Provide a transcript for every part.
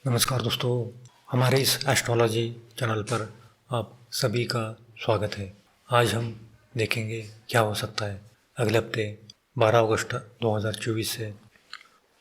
नमस्कार दोस्तों, हमारे इस एस्ट्रोलॉजी चैनल पर आप सभी का स्वागत है। आज हम देखेंगे क्या हो सकता है अगले हफ्ते 12 अगस्त 2024 से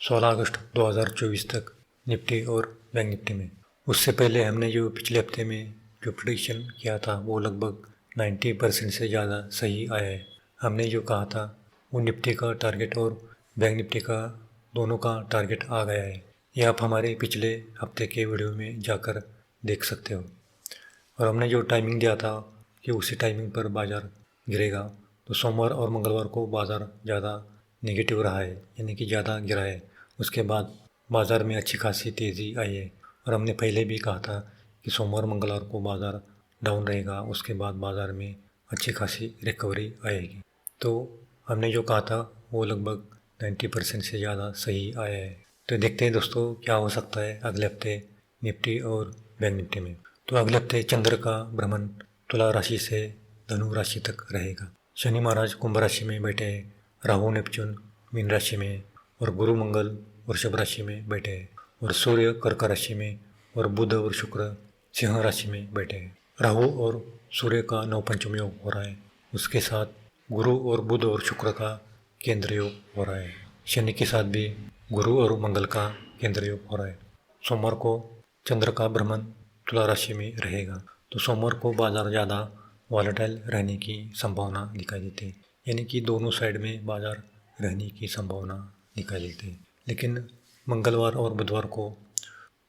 16 अगस्त 2024 तक निफ्टी और बैंक निफ्टी में। उससे पहले हमने जो पिछले हफ्ते में जो प्रेडिक्शन किया था वो लगभग 90% से ज़्यादा सही आया है। हमने जो कहा था वो निफ्टी का टारगेट और बैंक निफ्टी का दोनों का टारगेट आ गया है। ये आप हमारे पिछले हफ्ते के वीडियो में जाकर देख सकते हो। और हमने जो टाइमिंग दिया था कि उसी टाइमिंग पर बाज़ार गिरेगा, तो सोमवार और मंगलवार को बाज़ार ज़्यादा नेगेटिव रहा है, यानी कि ज़्यादा गिरा है। उसके बाद बाज़ार में अच्छी खासी तेज़ी आई है। और हमने पहले भी कहा था कि सोमवार मंगलवार को बाज़ार डाउन रहेगा, उसके बाद बाज़ार में अच्छी खासी रिकवरी आएगी। तो हमने जो कहा था वो लगभग 90% से ज़्यादा सही आया है। तो देखते हैं दोस्तों क्या हो सकता है अगले हफ्ते निफ्टी और बैंक निफ्टी में। तो अगले हफ्ते चंद्र का भ्रमण तुला राशि से धनु राशि तक रहेगा। शनि महाराज कुंभ राशि में बैठे हैं, राहु नेपच्यून मीन राशि में, और गुरु मंगल वृषभ राशि में बैठे हैं, और सूर्य कर्क राशि में, और बुध और शुक्र सिंह राशि में बैठे हैं। राहु और सूर्य का नवपंचम योग हो रहा है, उसके साथ गुरु और बुध और शुक्र का केंद्र योग हो रहा है। शनि के साथ भी गुरु और मंगल का केंद्र योग हो रहा है। सोमवार को चंद्र का भ्रमण तुला राशि में रहेगा, तो सोमवार को बाजार ज़्यादा वॉलेटाइल रहने की संभावना दिखाई देती है, यानी कि दोनों साइड में बाजार रहने की संभावना दिखाई देती है। लेकिन मंगलवार और बुधवार को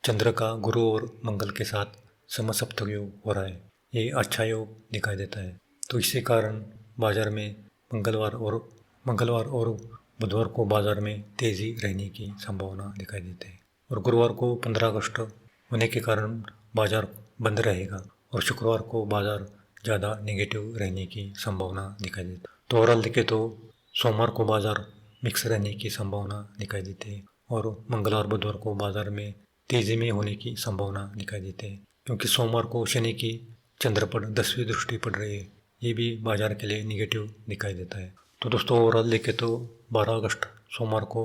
चंद्र का गुरु और मंगल के साथ समसप्तक योग हो रहा है, ये अच्छा योग दिखाई देता है। तो इसी कारण बाजार में मंगलवार और बुधवार को बाजार में तेज़ी रहने की संभावना दिखाई देती है। और गुरुवार को 15 अगस्त होने के कारण बाजार बंद रहेगा, और शुक्रवार को बाजार ज़्यादा नेगेटिव रहने की संभावना दिखाई देती है। तो ओवरऑल देखें तो सोमवार को बाजार मिक्स रहने की संभावना दिखाई देती है, और मंगलवार बुधवार को बाजार में तेज़ी में होने की संभावना दिखाई देती है, क्योंकि सोमवार को शनि की चंद्र पर 10वीं दृष्टि पड़ रही है। ये भी बाजार के लिए निगेटिव दिखाई देता है। तो दोस्तों ओवरऑल देखें तो 12 अगस्त सोमवार को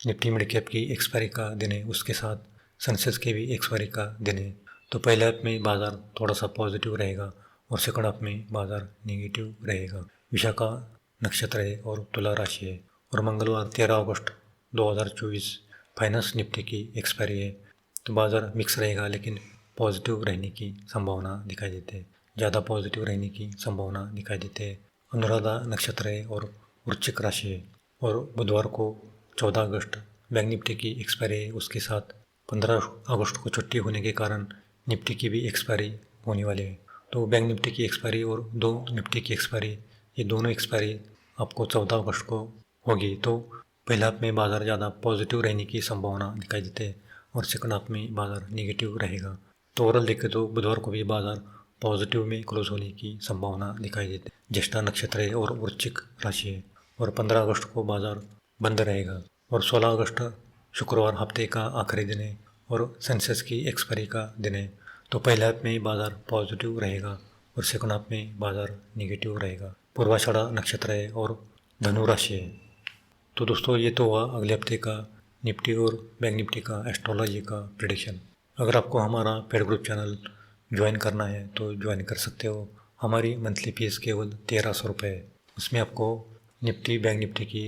निफ्टी मिड कैप की एक्सपायरी का दिन है, उसके साथ सेंसेक्स के भी एक्सपायरी का दिन है। तो पहले हाफ में बाजार थोड़ा सा पॉजिटिव रहेगा और सेकंड हाफ में बाजार नेगेटिव रहेगा। विशाखा नक्षत्र है और तुला राशि है, और मंगलवार 13 अगस्त 2024 फाइनेंस निफ्टी की एक्सपायरी है। तो बाजार मिक्स रहेगा, लेकिन पॉजिटिव रहने की संभावना दिखाई देती है, ज़्यादा पॉजिटिव रहने की संभावना दिखाई देती है। अनुराधा नक्षत्र है और वृश्चिक राशि है, और बुधवार को 14 अगस्त बैंक निफ्टी की एक्सपायरी है, उसके साथ 15 अगस्त को छुट्टी होने के कारण निफ्टी की भी एक्सपायरी होने वाली है। तो बैंक निफ्टी की एक्सपायरी और दो निफ्टी की एक्सपायरी, ये दोनों एक्सपायरी आपको 14 अगस्त को होगी। तो पहले हाफ में बाजार ज़्यादा पॉजिटिव रहने की संभावना दिखाई देती है, और सेकंड हाफ में बाजार नेगेटिव रहेगा। तो ओवरऑल देखें तो बुधवार को भी बाजार पॉजिटिव में क्लोज होने की संभावना दिखाई देती है। ज्येष्ठा नक्षत्र है और वृश्चिक राशि है, और 15 अगस्त को बाजार बंद रहेगा, और 16 अगस्त शुक्रवार हफ्ते का आखिरी दिन है और सेंसेक्स की एक्सपायरी का दिन है। तो पहले हाफ में बाजार पॉजिटिव रहेगा और सेकंड हाफ में बाजार नेगेटिव रहेगा। पूर्वाषाढ़ा नक्षत्र है और धनु राशि है। तो दोस्तों ये तो हुआ अगले हफ्ते का निफ्टी और बैंक निफ्टी का एस्ट्रोलॉजी का प्रेडिक्शन। अगर आपको हमारा पेड ग्रुप चैनल ज्वाइन करना है तो ज्वाइन कर सकते हो। हमारी मंथली फीस केवल 1300 रुपये है। उसमें आपको निफ्टी बैंक निफ्टी की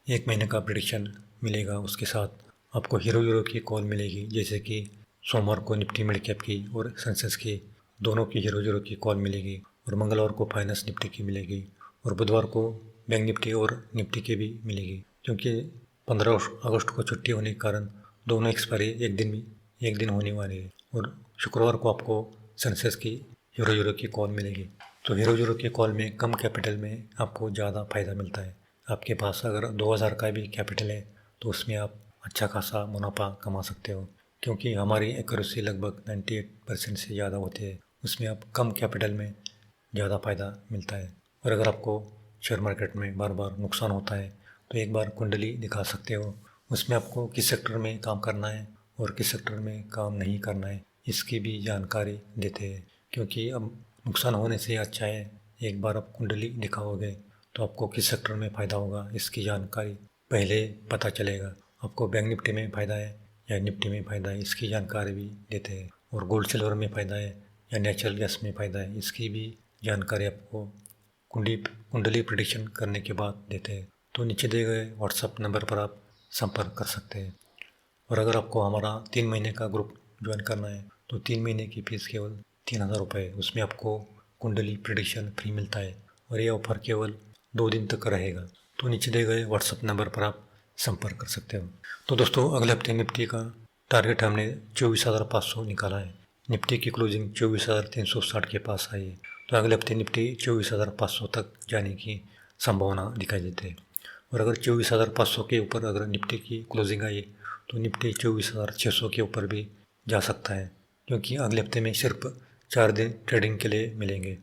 1 महीने का प्रेडिक्शन मिलेगा, उसके साथ आपको हीरो की कॉल मिलेगी, जैसे कि सोमवार को निफ्टी मिड कैप की और सेंसेक्स की दोनों की हीरो की कॉल मिलेगी, और मंगलवार को फाइनेंस निफ्टी की मिलेगी, और बुधवार को बैंक निफ्टी और निफ्टी की भी मिलेगी। क्योंकि 15 अगस्त को छुट्टी होने के कारण दोनों एक्सपायरी एक दिन होने वाली है, और शुक्रवार को आपको सेंसेक्स की हीरो की कॉल मिलेगी। तो हीरो की कॉल में कम कैपिटल में आपको ज़्यादा फ़ायदा मिलता है। आपके पास अगर 2000 का भी कैपिटल है तो उसमें आप अच्छा खासा मुनाफा कमा सकते हो, क्योंकि हमारी एक्यूरेसी लगभग 98% से ज़्यादा होती है। उसमें आप कम कैपिटल में ज़्यादा फ़ायदा मिलता है। और अगर आपको शेयर मार्केट में बार बार नुकसान होता है तो एक बार कुंडली दिखा सकते हो, उसमें आपको किस सेक्टर में काम करना है और किस सेक्टर में काम नहीं करना है इसकी भी जानकारी देते हैं। क्योंकि अब नुकसान होने से अच्छा है एक बार आप कुंडली दिखाओगे तो आपको किस सेक्टर में फ़ायदा होगा इसकी जानकारी पहले पता चलेगा। आपको बैंक निफ्टी में फ़ायदा है या निफ्टी में फ़ायदा है, इसकी जानकारी भी देते हैं। और गोल्ड सिल्वर में फ़ायदा है या नेचुरल गैस में फ़ायदा है, इसकी भी जानकारी आपको कुंडली प्रेडिक्शन करने के बाद देते हैं। तो नीचे दिए गए व्हाट्सएप नंबर पर आप संपर्क कर सकते हैं। और अगर आपको हमारा 3 महीने का ग्रुप ज्वाइन करना है तो 3 महीने की फ़ीस केवल 3000 रुपये, उसमें आपको कुंडली प्रेडिक्शन फ्री मिलता है और ये ऑफ़र केवल 2 दिन तक रहेगा। तो नीचे दिए गए व्हाट्सएप नंबर पर आप संपर्क कर सकते हो। तो दोस्तों, अगले हफ्ते निफ्टी का टारगेट हमने 24,500 निकाला है। निफ्टी की क्लोजिंग 24,360 के पास आई है। तो अगले हफ्ते निफ्टी 24,500 तक जाने की संभावना दिखाई देती है। और अगर 24,500 के ऊपर अगर निफ्टी की क्लोजिंग आई तो निफ्टी 24,600 के ऊपर भी जा सकता है, क्योंकि अगले हफ्ते में सिर्फ 4 दिन ट्रेडिंग के लिए मिलेंगे।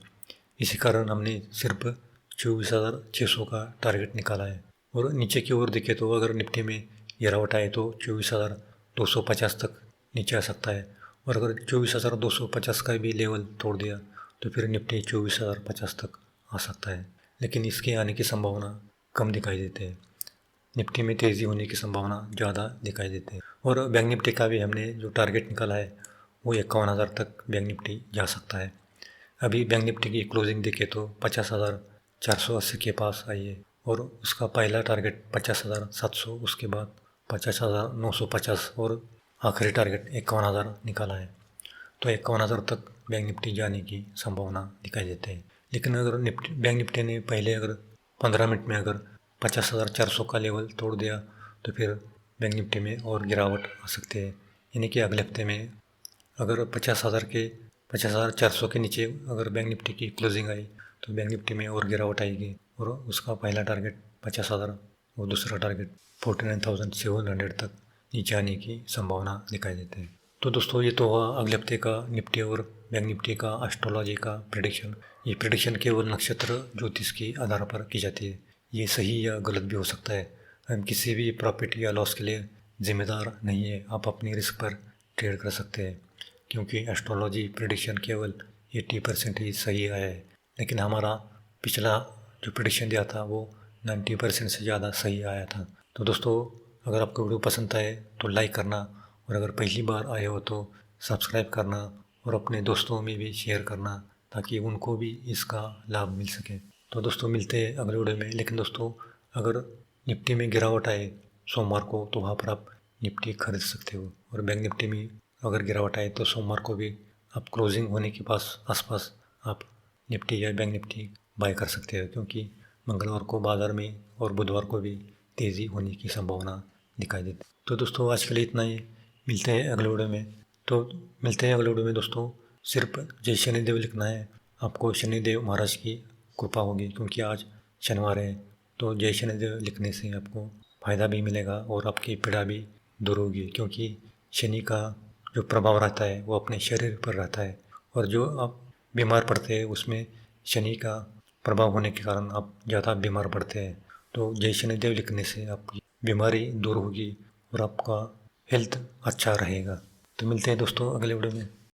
इसी कारण हमने सिर्फ 24,600 का टारगेट निकाला है। और नीचे की ओर देखें तो अगर निफ्टी में गिरावट आए तो 24,250 तक नीचे आ सकता है। और अगर 24,250 का भी लेवल तोड़ दिया तो फिर निफ्टी 24,050 तक आ सकता है, लेकिन इसके आने की संभावना कम दिखाई देती है। निफ्टी में तेज़ी होने की संभावना ज़्यादा दिखाई देती है। और बैंक निफ्टी का भी हमने जो टारगेट निकाला है वो 51,000 तक बैंक निफ्टी जा सकता है। अभी बैंक निफ्टी की क्लोजिंग देखें तो 50,480 के पास आई है और उसका पहला टारगेट 50,700, उसके बाद 50,950 और आखिरी टारगेट 51,000 निकाला है। तो 51,000 तक बैंक निफ्टी जाने की संभावना दिखाई देती है। लेकिन अगर बैंक निफ्टी ने पहले अगर 15 मिनट में अगर 50,400 का लेवल तोड़ दिया तो फिर बैंक निफ्टी में और गिरावट आ सकती है। यानी कि अगले हफ्ते में अगर 50,400 के नीचे अगर बैंक निफ्टी की क्लोजिंग आई तो बैंक निफ्टी में और गिरावट आएगी और उसका पहला टारगेट 50,000 और दूसरा टारगेट 49,700 तक नीचे आने की संभावना दिखाई देती है। तो दोस्तों, ये तो हुआ अगले हफ्ते का निफ्टी और बैंक निफ्टी का एस्ट्रोलॉजी का प्रेडिक्शन। ये प्रेडिक्शन केवल नक्षत्र ज्योतिष के आधार पर की जाती है। ये सही या गलत भी हो सकता है। हम किसी भी प्रॉफिट या लॉस के लिए जिम्मेदार नहीं है। आप अपनी रिस्क पर ट्रेड कर सकते हैं, क्योंकि एस्ट्रोलॉजी प्रेडिक्शन केवल 80% ही सही आया है, लेकिन हमारा पिछला जो प्रेडिक्शन दिया था वो 90% से ज़्यादा सही आया था। तो दोस्तों, अगर आपको वीडियो पसंद आए तो लाइक करना, और अगर पहली बार आए हो तो सब्सक्राइब करना और अपने दोस्तों में भी शेयर करना, ताकि उनको भी इसका लाभ मिल सके। तो दोस्तों, मिलते हैं अगले वीडियो में। लेकिन दोस्तों, अगर निफ्टी में गिरावट आए सोमवार को तो वहाँ पर आप निफ्टी खरीद सकते हो, और बैंक निफ्टी में अगर गिरावट आए तो सोमवार को भी आप क्लोजिंग होने के आसपास आप निफ्टी या बैंक निफ्टी बाय कर सकते हो, क्योंकि मंगलवार को बाज़ार में और बुधवार को भी तेज़ी होने की संभावना दिखाई देती है। तो दोस्तों, आज के लिए इतना ही। मिलते हैं अगले वीडियो में। दोस्तों, सिर्फ जय शनिदेव लिखना है, आपको शनिदेव महाराज की कृपा होगी, क्योंकि आज शनिवार है। तो जय शनिदेव लिखने से आपको फ़ायदा भी मिलेगा और आपकी पीड़ा भी दूर होगी, क्योंकि शनि का जो प्रभाव रहता है वो अपने शरीर पर रहता है, और जो आप बीमार पड़ते हैं उसमें शनि का प्रभाव होने के कारण आप ज़्यादा बीमार पड़ते हैं। तो जय शनिदेव लिखने से आपकी बीमारी दूर होगी और आपका हेल्थ अच्छा रहेगा। तो मिलते हैं दोस्तों अगले वीडियो में।